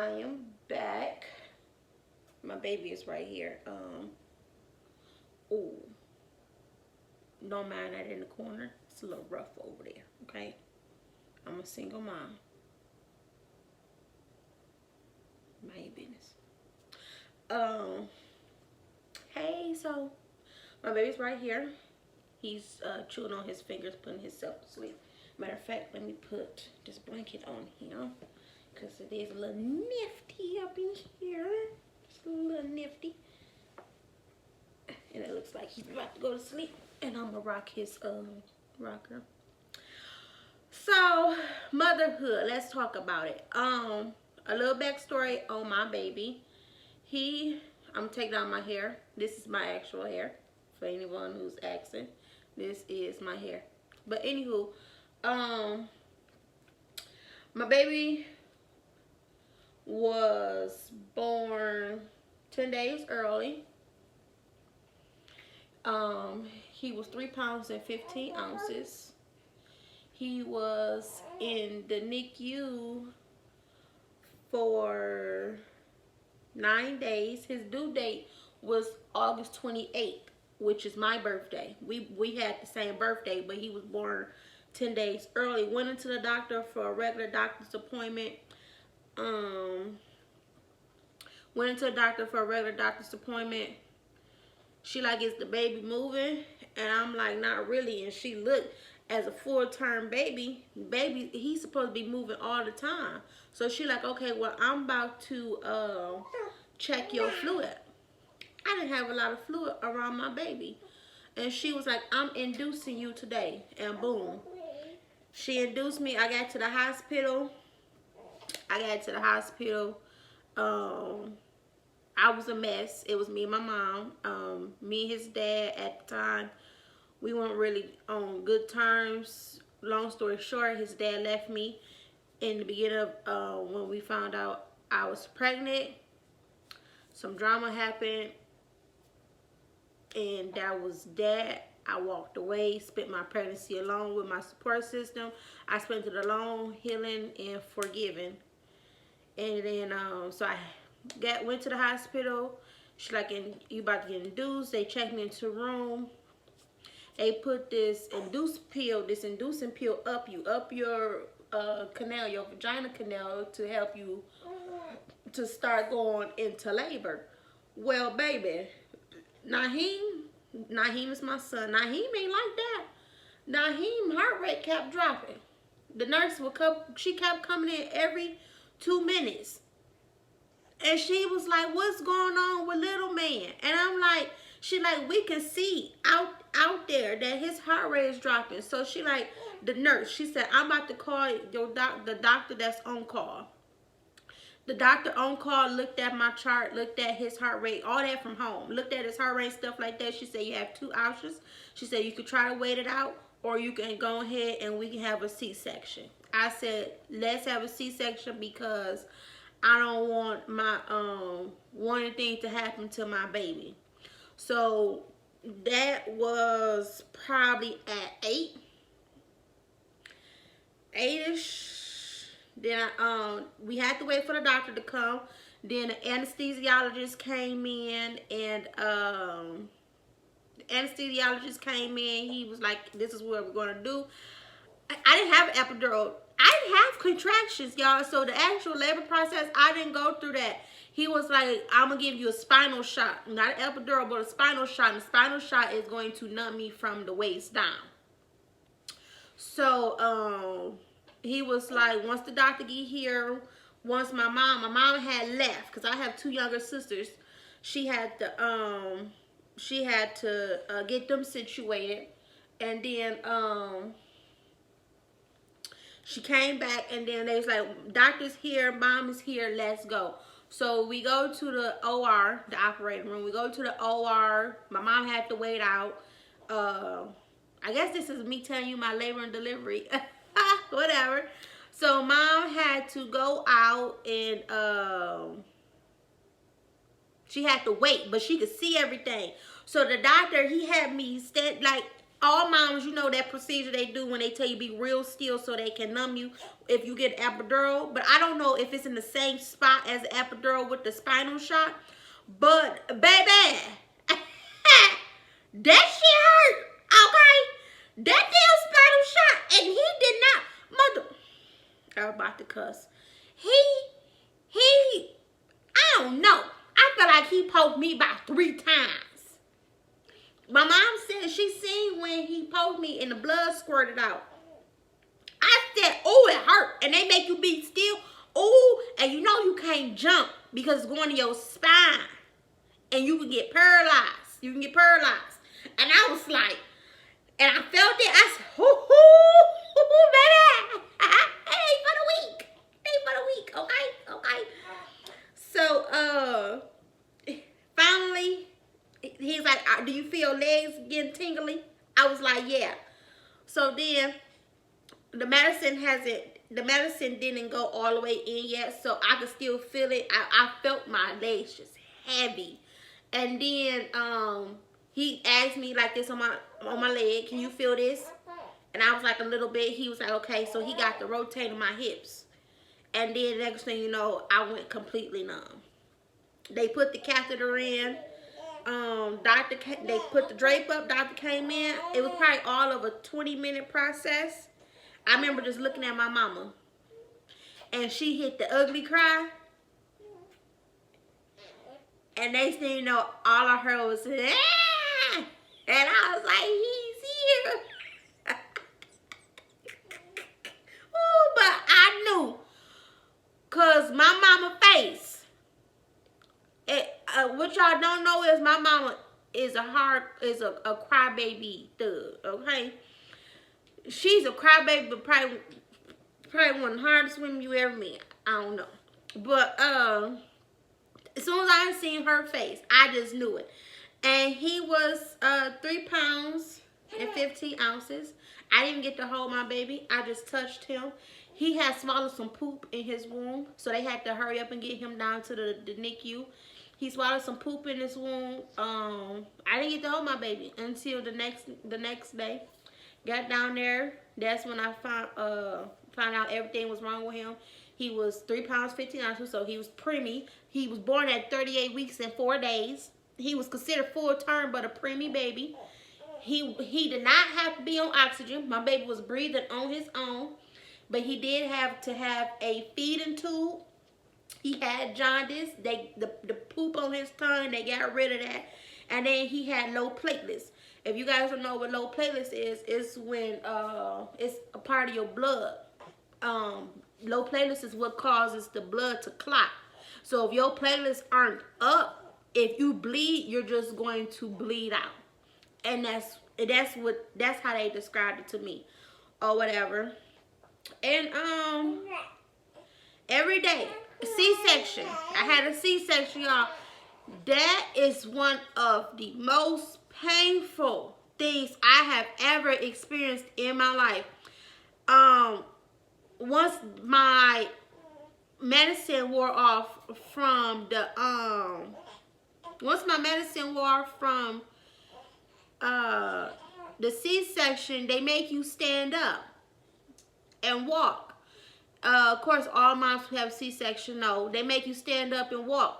I am back. My baby is right here. Oh, don't mind that in the corner. It's a little rough over there, okay? I'm a single mom. My business. Hey, so my baby's right here. He's chewing on his fingers, putting himself to sleep. Matter of fact, let me put this blanket on him because it is a little nifty up in here. Just a little nifty. And it looks like he's about to go to sleep. And I'm gonna rock his rocker. So, motherhood, let's talk about it. A little backstory on my baby. I'm taking out my hair. This is my actual hair. For anyone who's asking, this is my hair. But anywho, my baby was born 10 days early. He was 3 pounds and 15 ounces. He was in the Nicu for 9 days. His due date was August 28th, which is my birthday. We had the same birthday, but he was born 10 days early. Went into the doctor for a regular doctor's appointment. Went into the doctor for a regular doctor's appointment. She like, is the baby moving? And I'm like, not really. And she looked, as a full-term baby, he's supposed to be moving all the time. So she like, okay, well, I'm about to check your fluid. I didn't have a lot of fluid around my baby. And she was like, I'm inducing you today. And boom. She induced me. I got to the hospital. I was a mess. It was me and my mom. Me and his dad at the time, we weren't really on good terms. Long story short, his dad left me in the beginning of when we found out I was pregnant. Some drama happened, and that was that. I walked away, spent my pregnancy alone with my support system. I spent it alone, healing and forgiving. And then, so I went to the hospital. She's like, you about to get induced. They checked me into a room. They put this inducing pill up your canal, your vagina canal, to help you to start going into labor. Well, baby, Naheem is my son. Naheem ain't like that. Naheem heart rate kept dropping. The nurse she kept coming in every 2 minutes. And she was like, what's going on with little man? And I'm like, she like, we can see out there that his heart rate is dropping. So she like, the nurse, she said, I'm about to call the doctor that's on call. The doctor on call looked at my chart, looked at his heart rate, all that from home. Looked at his heart rate, stuff like that. She said, you have 2 options. She said, you could try to wait it out, or you can go ahead and we can have a C-section. I said, let's have a C-section because I don't want my one thing to happen to my baby. So that was probably at 8ish. Then we had to wait for the doctor to come. Then the anesthesiologist came in, and the anesthesiologist came in. He was like, this is what we're gonna do. I didn't have an epidural. I didn't have contractions, y'all. So the actual labor process, I didn't go through that. He was like, I'm going to give you a spinal shot. Not an epidural, but a spinal shot. And the spinal shot is going to numb me from the waist down. So, he was like, once the doctor get here, once my mom had left, because I have 2 younger sisters. She had to get them situated. And then, she came back, and then they was like, doctor's here, mom is here, let's go. So we go to the OR, the operating room. We go to the OR. My mom had to wait out. I guess this is me telling you my labor and delivery. Whatever. So mom had to go out, and she had to wait, but she could see everything. So the doctor, he had me stand like all moms, you know that procedure they do when they tell you be real still so they can numb you if you get epidural. But I don't know if it's in the same spot as the epidural with the spinal shot. But baby, that shit hurt. Okay, that damn spinal shot, and he did not. Mother, I was about to cuss. I don't know. I feel like he poked me about 3 times. My mom said she seen when he poked me and the blood squirted out. I said, oh, it hurt. And they make you be still. Oh, and you know you can't jump because it's going to your spine. And you can get paralyzed. You can get paralyzed. And I was like, and I felt it. I said, hoo, baby. It ain't for the weak. It ain't for the weak. Okay, okay. So, finally, he's like, do you feel legs getting tingly? I was like, yeah. So then, the medicine didn't go all the way in yet, so I could still feel it. I felt my legs just heavy. And then, he asked me like this on my leg, can you feel this? And I was like a little bit. He was like, okay. So he got to rotating my hips. And then next thing you know, I went completely numb. They put the catheter in. They put the drape up. Doctor came in. It was probably all of a 20-minute process. I remember just looking at my mama. And she hit the ugly cry. And next thing you know, all I heard was, ah! And I was like, he's here. Ooh, but I knew. Because my mama face. What y'all don't know is my mama is a crybaby thug, okay? She's a crybaby, but probably one of the hardest women you ever met. I don't know. But, as soon as I seen her face, I just knew it. And he was 3 pounds and 15 ounces. I didn't get to hold my baby. I just touched him. He had swallowed some poop in his womb, so they had to hurry up and get him down to the NICU. He swallowed some poop in his womb. I didn't get to hold my baby until the next day. Got down there. That's when I found out everything was wrong with him. He was 3 pounds 15 ounces, so he was preemie. He was born at 38 weeks and 4 days. He was considered full term, but a preemie baby. He did not have to be on oxygen. My baby was breathing on his own, but he did have to have a feeding tube. He had jaundice. The poop on his tongue, they got rid of that. And then he had low platelets. If you guys don't know what low platelets is, it's when it's a part of your blood. Low platelets is what causes the blood to clot. So if your platelets aren't up, if you bleed, you're just going to bleed out. And that's how they described it to me, or whatever. And every day, C-section. I had a C-section, y'all. That is one of the most painful things I have ever experienced in my life. Once my medicine wore off from the C-section, they make you stand up and walk. Of course, all moms who have C-section know they make you stand up and walk.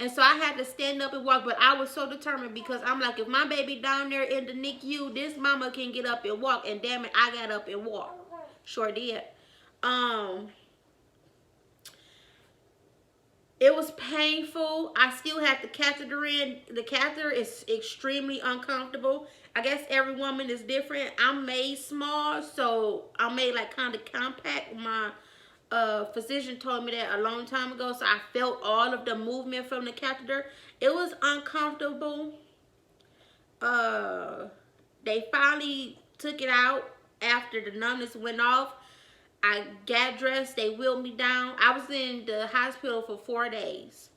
And so I had to stand up and walk, but I was so determined because I'm like, if my baby down there in the NICU, this mama can get up and walk. And damn it, I got up and walked. Sure did. It was painful. I still had the catheter in. The catheter is extremely uncomfortable. I guess every woman is different. I'm made small, so I'm made like kind of compact. My physician told me that a long time ago, so I felt all of the movement from the catheter. It was uncomfortable. They finally took it out after the numbness went off. I got dressed. They wheeled me down. I was in the hospital for 4 days.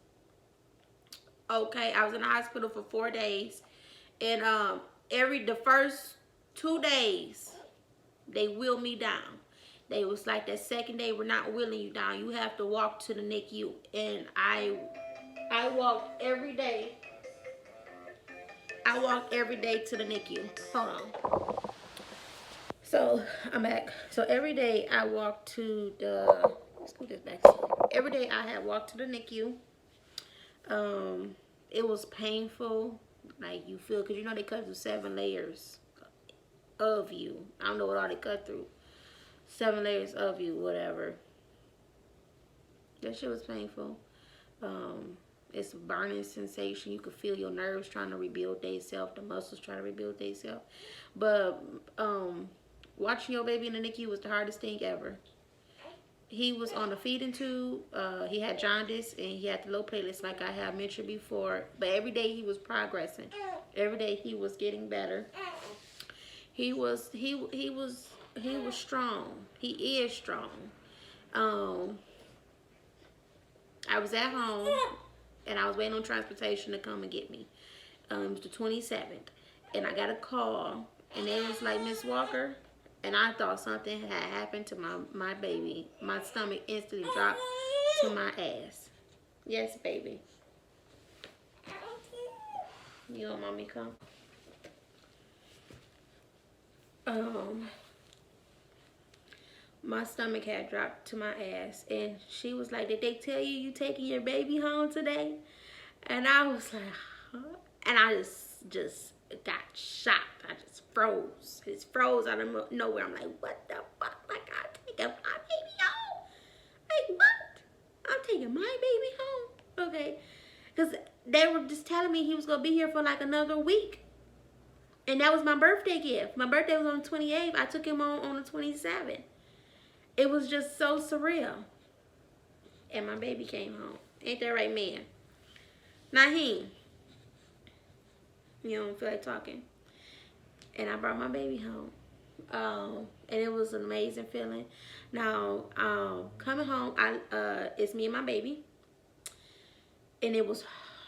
Okay, I was in the hospital for 4 days. And the first 2 days, they wheeled me down. They was like, that second day, we're not wheeling you down. You have to walk to the NICU. And I walked every day. I walked every day to the NICU. Hold on. So I'm back. So every day I walk to the, let's put this back. Every day I had walked to the Nicu. It was painful. Like you feel, cause you know they cut through 7 layers of you. I don't know what all they cut through. 7 layers of you, whatever. That shit was painful. It's a burning sensation. You could feel your nerves trying to rebuild themselves, the muscles trying to rebuild themselves. But watching your baby in the NICU was the hardest thing ever. He was on a feeding tube. He had jaundice and he had the low platelets, like I have mentioned before. But every day he was progressing. Every day he was getting better. He was strong. He is strong. I was at home and I was waiting on transportation to come and get me. It was the 27th, and I got a call, and it was like, Miss Walker, and I thought something had happened to my baby. My stomach instantly dropped to my ass. Yes, baby. You want mommy come? My stomach had dropped to my ass, and she was like, did they tell you taking your baby home today? And I was like, huh? And I just got shocked. I just froze. It froze out of nowhere. I'm like, what the fuck? Like, I'm taking my baby home? Like, what? I'm taking my baby home? Okay. Because they were just telling me he was going to be here for like another week. And that was my birthday gift. My birthday was on the 28th. I took him on the 27th. It was just so surreal. And my baby came home. Ain't that right, man? Naheem. You don't feel like talking. And I brought my baby home. And it was an amazing feeling. Now, coming home, it's me and my baby. And it was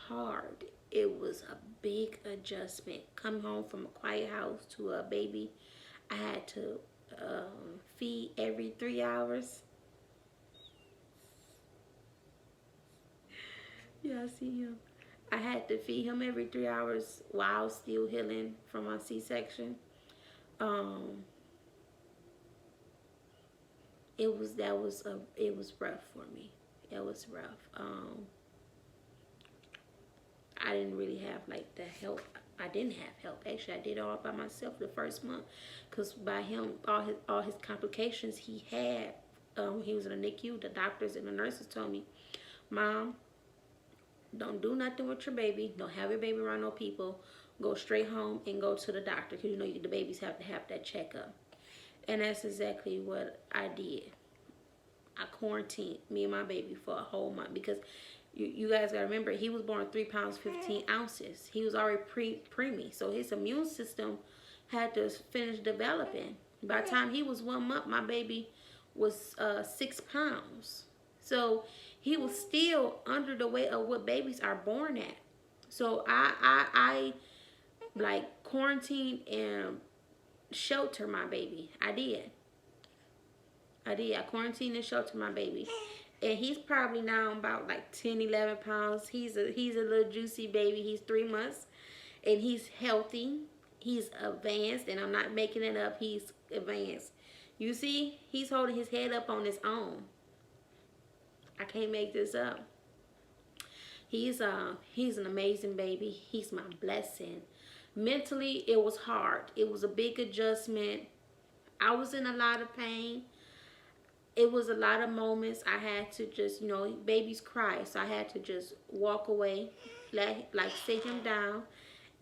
hard. It was a big adjustment. Coming home from a quiet house to a baby. I had to feed every 3 hours. Yeah, I see him. I had to feed him every 3 hours while still healing from my C-section. It was rough for me. It was rough. I didn't really have like the help. I didn't have help. Actually, I did it all by myself the first month, cause by him, all his complications he had. He was in a NICU. The doctors and the nurses told me, Mom, don't do nothing with your baby. Don't have your baby around no people. Go straight home and go to the doctor, because you know the babies have to have that checkup. And that's exactly what I did. I quarantined me and my baby for a whole month, because you guys gotta remember, he was born 3 pounds 15 ounces. He was already preemie, so his immune system had to finish developing. By the time he was 1 month, my baby was 6 pounds. So he was still under the weight of what babies are born at. So I like quarantined and shelter my baby. I did. I quarantined and sheltered my baby. And he's probably now about like 10, 11 pounds. He's a little juicy baby. He's 3 months. And he's healthy. He's advanced. And I'm not making it up. He's advanced. You see, he's holding his head up on his own. I can't make this up. He's an amazing baby. He's my blessing. Mentally, it was hard. It was a big adjustment. I was in a lot of pain. It was a lot of moments I had to just, babies cry. So I had to just walk away, sit him down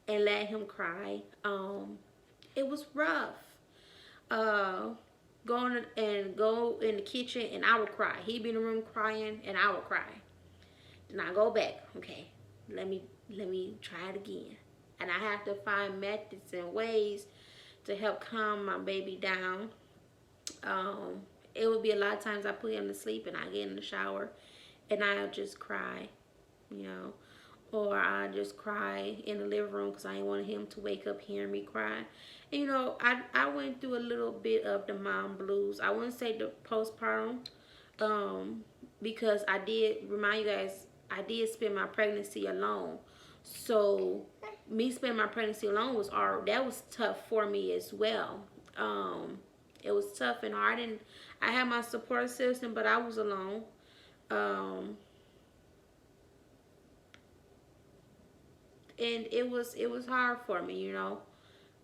and let him cry. It was rough. Go in the kitchen and I would cry. He'd be in the room crying and I would cry. Then I go back. Okay, let me try it again. And I have to find methods and ways to help calm my baby down. It would be a lot of times I put him to sleep and I get in the shower and I'll just cry, or I just cry in the living room because I didn't want him to wake up hearing me cry. And, I went through a little bit of the mom blues. I wouldn't say the postpartum, because I did remind you guys, I did spend my pregnancy alone. So me spending my pregnancy alone that was tough for me as well. It was tough and hard, and I had my support system, but I was alone. And it was hard for me, you know.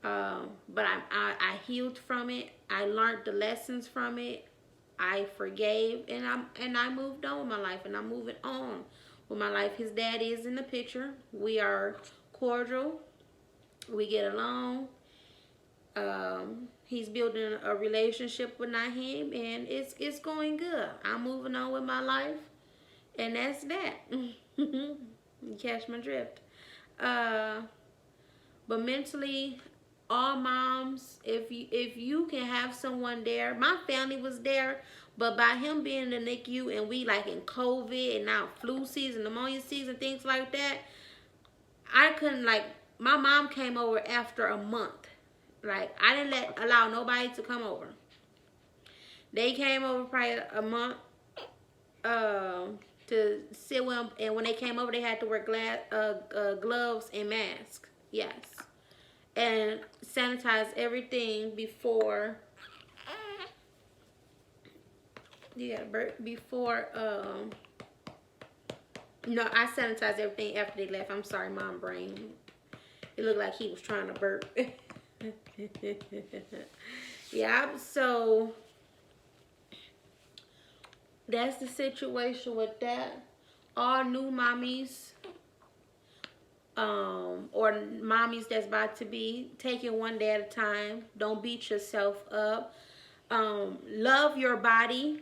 But I healed from it. I learned the lessons from it. I forgave, and I moved on with my life, and I'm moving on with my life. His dad is in the picture. We are cordial. We get along. He's building a relationship with Naheem, and it's going good. I'm moving on with my life, and that's that. You catch my drift. But mentally, all moms, if you can have someone there, my family was there, but by him being in the NICU and we like in COVID and now flu season, pneumonia season, things like that, I couldn't like. My mom came over after a month. Like I didn't allow nobody to come over. They came over probably a month to sit with them, and when they came over, they had to wear gloves and masks. Yes, and sanitize everything before. You got to burp before. No, I sanitized everything after they left. I'm sorry, mom brain. It looked like he was trying to burp. Yeah, so that's the situation with that. All new mommies, or mommies that's about to be, take it one day at a time. Don't beat yourself up. Love your body.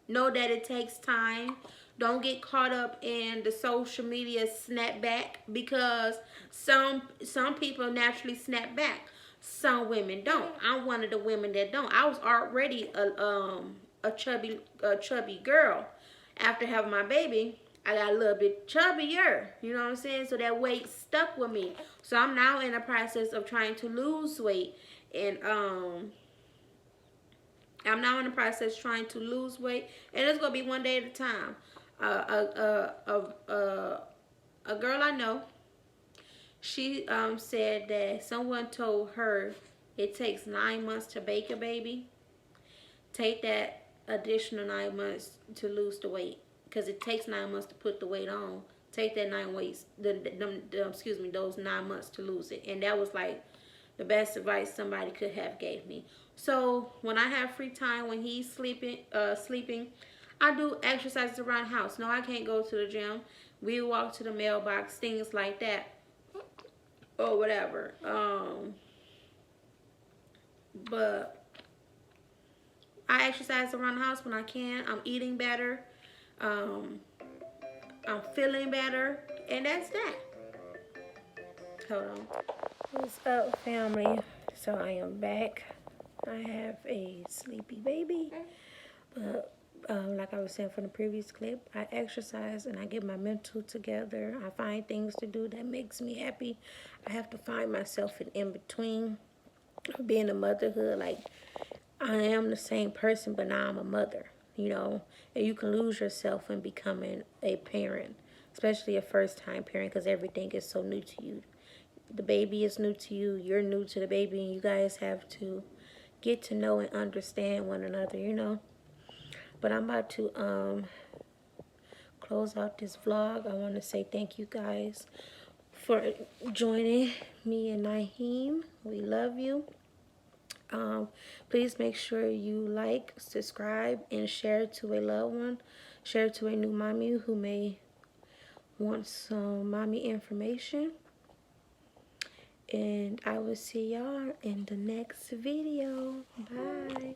Know that it takes time. Don't get caught up in the social media snapback, because some people naturally snap back. Some women don't. I'm one of the women that don't. I was already a chubby girl. After having my baby, I got a little bit chubbier. You know what I'm saying? So that weight stuck with me. So I'm now in the process of trying to lose weight, and I'm now in the process trying to lose weight, and it's gonna be one day at a time. A girl I know, she said that someone told her it takes 9 months to bake a baby. Take that additional 9 months to lose the weight, because it takes 9 months to put the weight on. Take that those 9 months to lose it, and that was like the best advice somebody could have gave me. So when I have free time, when he's sleeping, I do exercises around the house. No, I can't go to the gym. We walk to the mailbox, things like that, or whatever. But I exercise around the house when I can. I'm eating better. I'm feeling better, and that's that. Hold on. What's up, family? So I am back. I have a sleepy baby, but like I was saying from the previous clip, I exercise and I get my mental together. I find things to do that makes me happy. I have to find myself in between being a motherhood. Like, I am the same person, but now I'm a mother, you know, and you can lose yourself in becoming a parent, especially a first-time parent, because everything is so new to you. The baby is new to you, you're new to the baby, and you guys have to get to know and understand one another, you know. But I'm about to close out this vlog. I want to say thank you guys for joining me and Naheem. We love you. Please make sure you like, subscribe, and share to a loved one. Share to a new mommy who may want some mommy information. And I will see y'all in the next video. Bye.